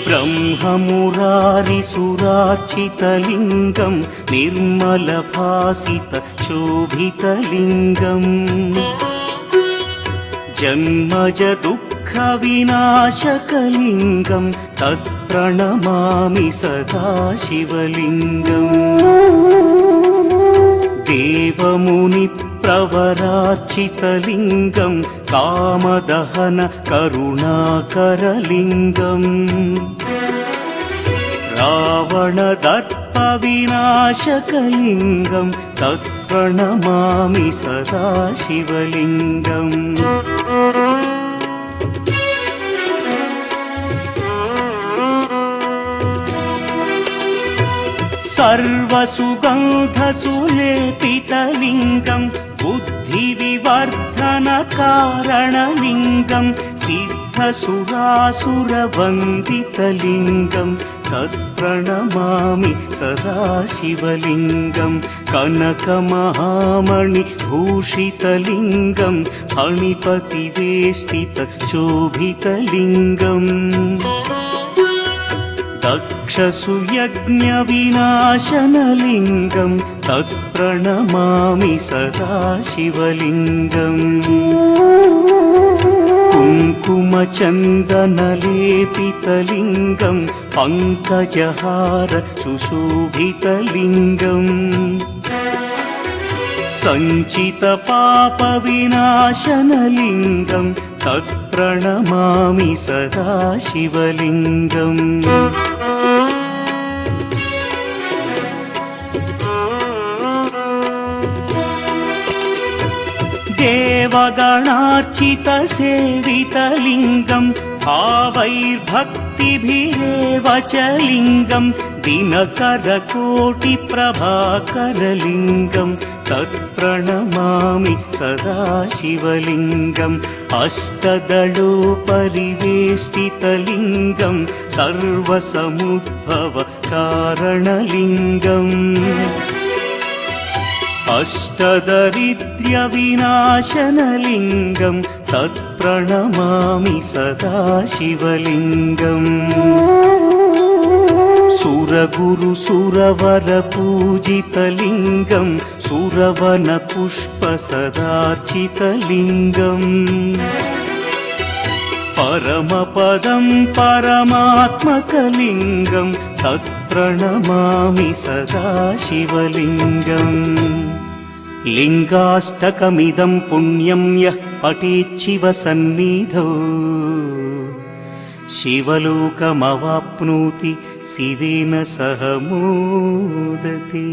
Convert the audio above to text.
ब्रह्ममुरारिसुरार्चितलिङ्गं निर्मलभासितशोभितलिङ्गम् जन्मजदुःखविनाशकलिङ्गं तत्प्रणमामि सदा शिवलिङ्गम् देवमुनिप्रवरार्चितलिङ्गं कामदहन करुणाकरलिङ्गम् रावणदर्पविनाशकलिङ्गं तत्प्रणमामि सदा शिवलिङ्गम् सर्वसुगन्धसुलेपितलिङ्गं बुद्धिविवर्धनकारणलिङ्गं सिद्धसुरासुरवन्दितलिङ्गं तत्प्रणमामि सदा शिवलिङ्गं कनकमहामणिभूषितलिङ्गं फणिपतिवेष्टितशोभितलिङ्गम् दक्षसुयज्ञविनाशनलिङ्गं तत्प्रणमामि सदा शिवलिङ्गम् कुङ्कुमचन्दनलेपितलिङ्गं पङ्कजहार सुशोभितलिङ्गम् सञ्चितपापविनाशनलिङ्गं तत्प्रणमामि सदा शिवलिङ्गम् देवगणार्चितसेवितलिङ्गं भावैर्भक्तिभिरेव च लिङ्गं दिनकरकोटिप्रभाकरलिङ्गं तत्प्रणमामि सदा शिवलिङ्गम् अष्टदलोपरिवेष्टितलिङ्गं सर्वसमुद्भवकारणलिङ्गम् अष्टदरिद्र्यविनाशनलिङ्गं तत्प्रणमामि सदा शिवलिङ्गम् सुरगुरुसुरवरपूजितलिङ्गं सुरवनपुष्पसदार्चितलिङ्गम् परमपदं परमात्मकलिङ्गं तत्प्रणमामि सदा शिवलिङ्गम् लिङ्गाष्टकमिदं पुण्यं यः पठेच्छिवसन्निधौ शिवलोकमवाप्नोति शिवेन सह मोदते।